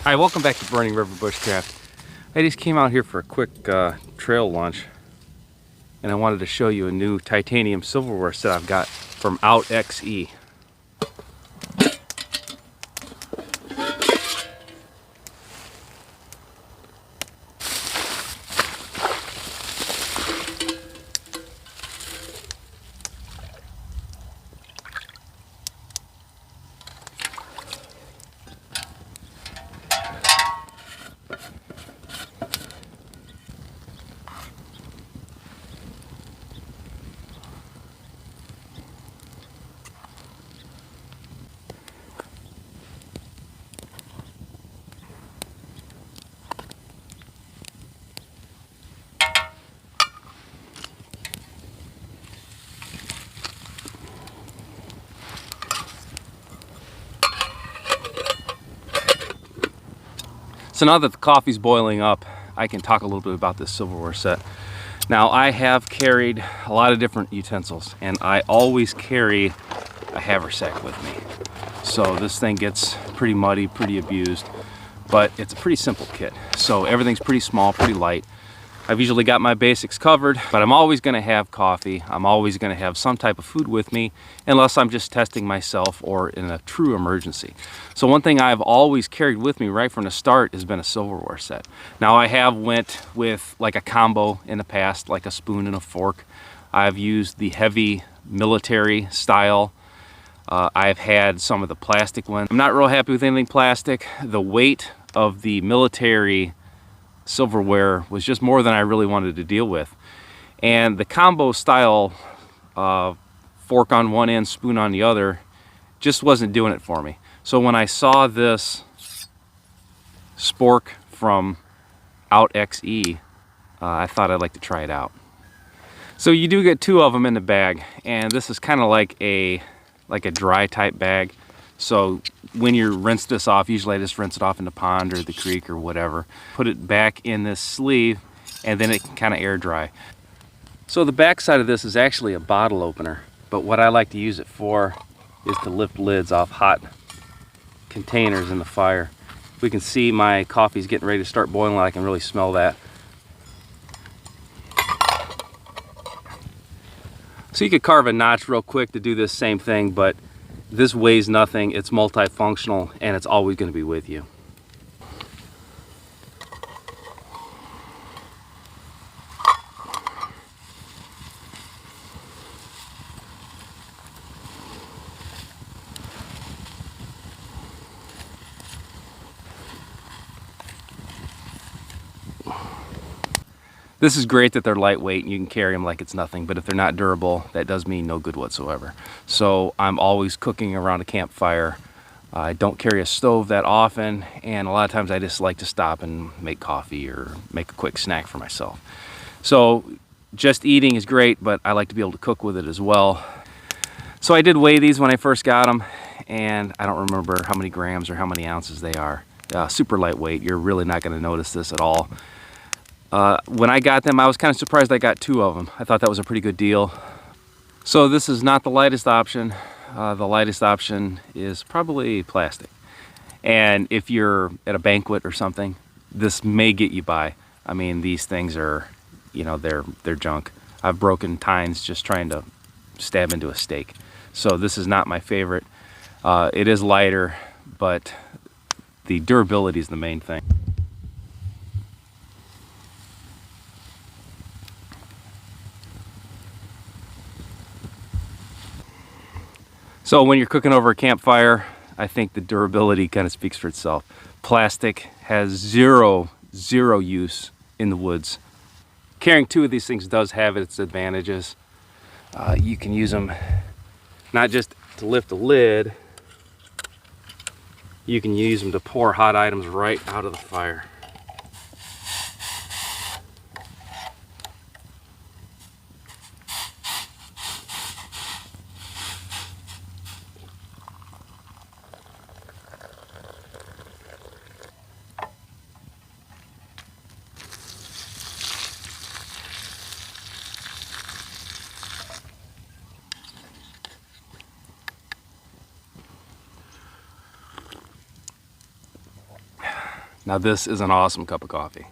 Hi, welcome back to Burning River Bushcraft. I just came out here for a quick trail lunch, and I wanted to show you a new titanium silverware set I've got from Outxe. So now that the coffee's boiling up, I can talk a little bit about this silverware set. Now, I have carried a lot of different utensils, and I always carry a haversack with me. So this thing gets pretty muddy, pretty abused, but it's a pretty simple kit. So everything's pretty small, pretty light. I've usually got my basics covered, but I'm always gonna have coffee. I'm always gonna have some type of food with me, unless I'm just testing myself or in a true emergency. So one thing I've always carried with me right from the start has been a silverware set. Now I have went with like a combo in the past, like a spoon and a fork. I've used the heavy military style. I've had some of the plastic ones. I'm not real happy with anything plastic. The weight of the military silverware was just more than I really wanted to deal with. And the combo style fork on one end, spoon on the other, just wasn't doing it for me. So when I saw this Spork from Outxe, I thought I'd like to try it out. So you do get two of them in the bag, and this is kind of like a dry type bag. So when you rinse this off, usually I just rinse it off in the pond or the creek or whatever. Put it back in this sleeve, and then it can kind of air dry. So the back side of this is actually a bottle opener, but what I like to use it for is to lift lids off hot containers in the fire. We can see my coffee's getting ready to start boiling. I can really smell that. So you could carve a notch real quick to do this same thing, but this weighs nothing, it's multifunctional, and it's always going to be with you. This is great that they're lightweight and you can carry them like it's nothing, but if they're not durable, that does mean no good whatsoever. So I'm always cooking around a campfire. I don't carry a stove that often, and a lot of times I just like to stop and make coffee or make a quick snack for myself. So just eating is great, but I like to be able to cook with it as well. So I did weigh these when I first got them, and I don't remember how many grams or how many ounces they are. Super lightweight. You're really not going to notice this at all. When I got them, I was kind of surprised I got two of them. I thought that was a pretty good deal. So this is not the lightest option. The lightest option is probably plastic. And if you're at a banquet or something, this may get you by. I mean, these things are, you know, they're junk. I've broken tines just trying to stab into a steak. So this is not my favorite. It is lighter, but the durability is the main thing. So when you're cooking over a campfire, I think the durability kind of speaks for itself. Plastic has zero use in the woods. Carrying two of these things does have its advantages. You can use them not just to lift the lid, you can use them to pour hot items right out of the fire. Now this is an awesome cup of coffee.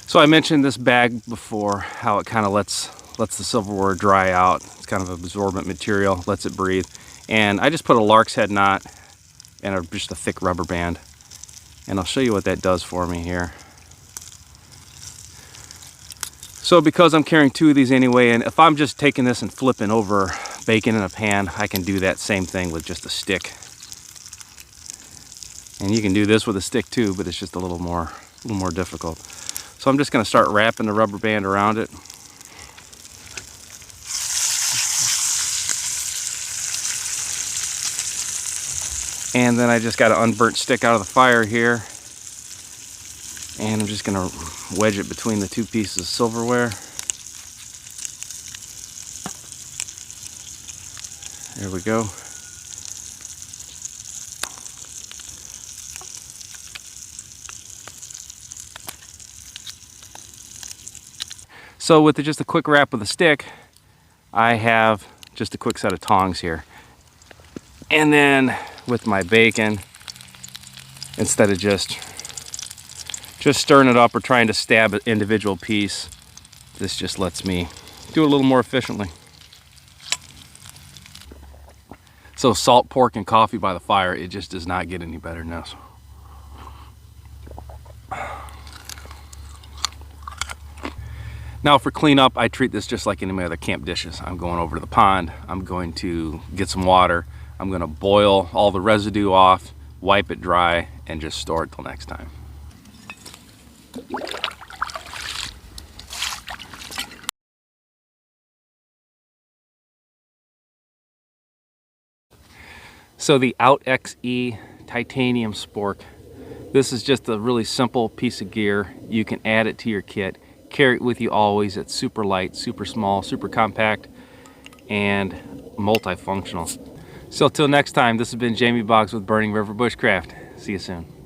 So I mentioned this bag before, how it kind of lets the silverware dry out. It's kind of absorbent material, lets it breathe. And I just put a lark's head knot and just a thick rubber band. And I'll show you what that does for me here. So because I'm carrying 2 of these anyway, and if I'm just taking this and flipping over bacon in a pan, I can do that same thing with just a stick. And you can do this with a stick too, but it's just a little more difficult. So I'm just going to start wrapping the rubber band around it. And then I just got an unburnt stick out of the fire here. And I'm just going to wedge it between the 2 pieces of silverware. There we go. So with just a quick wrap with a stick, I have just a quick set of tongs here. And then with my bacon, instead of just stirring it up or trying to stab an individual piece, this just lets me do it a little more efficiently. So salt pork and coffee by the fire, it just does not get any better than this. Now for cleanup, I treat this just like any of my other camp dishes. I'm going over to the pond, I'm going to get some water, I'm going to boil all the residue off, wipe it dry, and just store it till next time. So the Outxe titanium spork, this is just a really simple piece of gear. You can add it to your kit, carry it with you always. It's super light, super small, super compact, and multifunctional. So till next time, this has been Jamie Boggs with Burning River Bushcraft. See you soon.